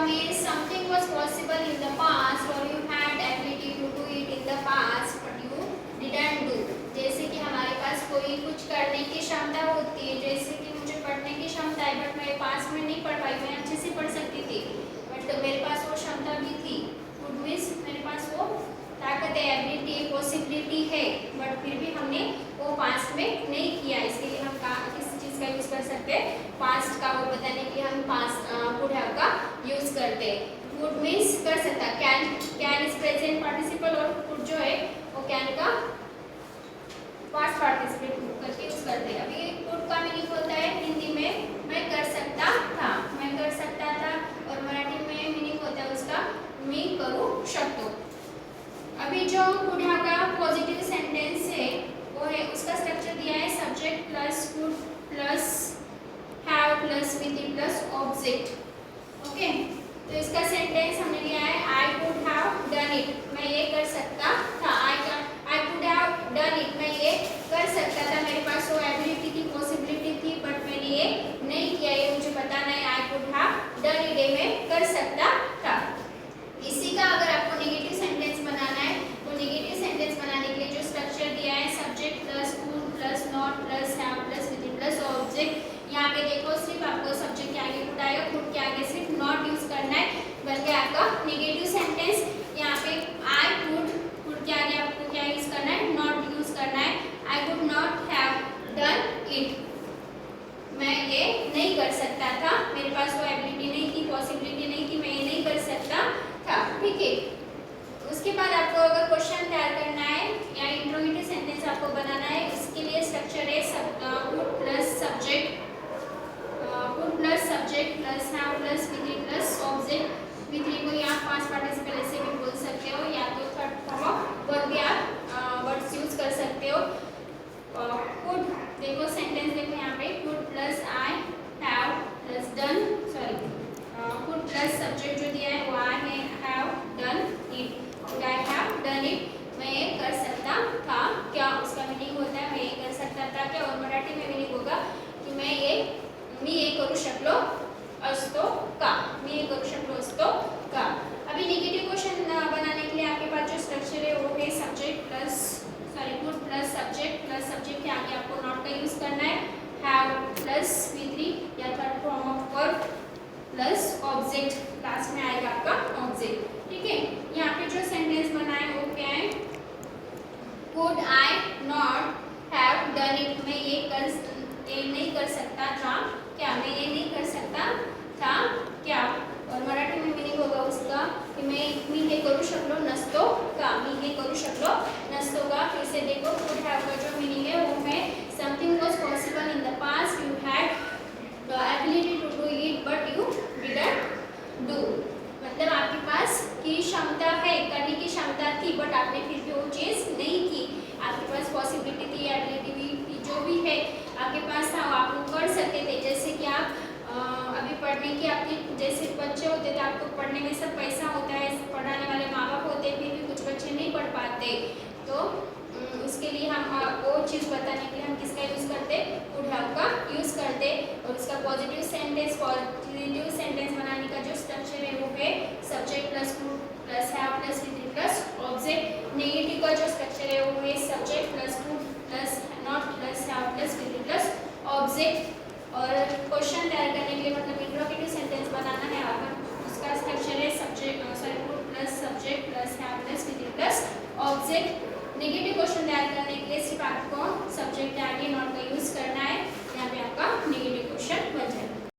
means something was possible in the past or you had ability to do it in the past but you didn't do. जैसे कि हमारे पास कोई कुछ करने की क्षमता होती है, जैसे कि मुझे पढ़ने की क्षमता है बट मैं पास में नहीं पढ़ पाई, मैं अच्छे से पढ़ सकती थी बट मेरे पास वो क्षमता भी थी, गुड मीन्स मेरे पास वो ताकत है, एबिलिटी है, पॉसिबिलिटी है बट फिर भी हमने वो पास्ट में नहीं किया। इसके लिए हम किस चीज़ का यूज़ कर सकते हैं, पास्ट का वो बताने के लिए हम पास्ट कुड हैव का यूज़ करते हैं। कुड मीन्स कर सकता, कैन इज प्रेजेंट पार्टिसिपल और कुड जो है वो कैन का पास्ट पार्टिसिपेट करके यूज़ करते हैं। अभी कुड का मीनिंग होता है हिंदी में मैं कर सकता था, मैं कर सकता था, और मराठी में मीनिंग होता है उसका मी करू शकतो। अभी जो कुड हैव का पॉजिटिव सेंटेंस है वो है, उसका स्ट्रक्चर दिया है subject plus could plus have plus with plus object. Okay, तो इसका सेंटेंस हमने लिया है I could have done it, मैं ये कर सकता था, I could have done it, मैं ये कर सकता था, मेरे पास वो एबिलिटी थी, पॉसिबिलिटी थी बट मैंने ये नहीं किया, ये मुझे पता नहीं, I could have done it, ये मैं कर सकता था। इसी का अगर आपको नेगेटिव सेंटेंस बनाना है तो नेगेटिव सेंटेंस बनाने के लिए जो स्ट्रक्चर दिया है subject plus could plus not plus have plus with plus object, यहाँ पे देखो सिर्फ आपको सब्जेक्ट के आगे कुड आएगा, कुड के आगे सिर्फ नॉट यूज करना है, बल्कि आपका नेगेटिव सेंटेंस यहाँ पे आई कुड के आगे आपको क्या यूज करना है, नॉट यूज करना है। I could not have done it, मैं ये नहीं कर सकता था, मेरे पास वो एबिलिटी नहीं थी, पॉसिबिलिटी नहीं थी, मैं ये नहीं कर सकता था। ठीक है, उसके बाद आपको अगर क्वेश्चन तैयार करना है या इंट्रोगेटिव सेंटेंस आपको बनाना है, इसके लिए स्ट्रक्चर है could plus subject plus have plus with plus object. With को यहाँ पास्ट पार्टिसिपल ऐसे भी बोल सकते हो या तो थर्ड फॉर्म ऑफ वर्ब भी आप वर्ड्स यूज कर सकते हो। कुड देखो सेंटेंस देखो यहाँ पे could plus I have plus done, sorry could plus subject जो दिया है वो I have done it, could I have done it, मैं ये कर सकता था क्या, उसका मीनिंग होता है मैं ये कर सकता था क्या, और मराठी में मीनिंग होगा कि मी ये करू शकलो असतो का, मी ये करू शकलो असतो का। अभी नेगेटिव क्वेश्चन बनाने के लिए आपके पास जो स्ट्रक्चर है वो है subject plus could plus subject के आगे आपको नॉट का यूज करना है, हैव प्लस V3 या third form of verb plus object, last में आएगा आपका ऑब्जेक्ट। ठीक है, यहाँ पे जो सेंटेंस बना है वो क्या है, could I not have done it, मैं ये नहीं कर सकता था क्या, मैं ये नहीं कर सकता था क्या, और मराठी में मीनिंग होगा उसका कि मी हे करू शकलो नसतो का, मी हे करू शकलो नसतो का। फिर से देखो कुड हैव का जो मीनिंग है वो है something was possible in the past, you had the ability to do it but you didn't do, मतलब आपके पास की क्षमता है, करने की क्षमता थी बट आपने फिर भी वो चीज़ नहीं की, आपके पास पॉसिबिलिटी थी, एबिलिटी भी जो भी है आपके पास था, आप लोग कर सकते थे। जैसे कि आप अभी पढ़ने की आपके जैसे बच्चे होते थे, आपको पढ़ने में सब पैसा होता है, पढ़ाने वाले माँ बाप होते फिर भी कुछ बच्चे नहीं पढ़ पाते, तो उसके लिए हम वो चीज़ बताने के लिए हम किसका यूज़ करते, कुड हैव का यूज़ करते। और उसका पॉजिटिव सेंटेंस बनाने का जो स्ट्रक्चर है वो है subject plus could plus have plus with plus object. Negative का जो स्ट्रक्चर है वो है subject plus could plus not plus have plus with plus object. और क्वेश्चन तैयार करने के लिए मतलब इंट्रोगेटिव सेंटेंस बनाना है अगर उसका स्ट्रक्चर है could plus subject plus have plus with plus object. Negative question तैयार करने के लिए सिर्फ आपको सब्जेक्ट के आगे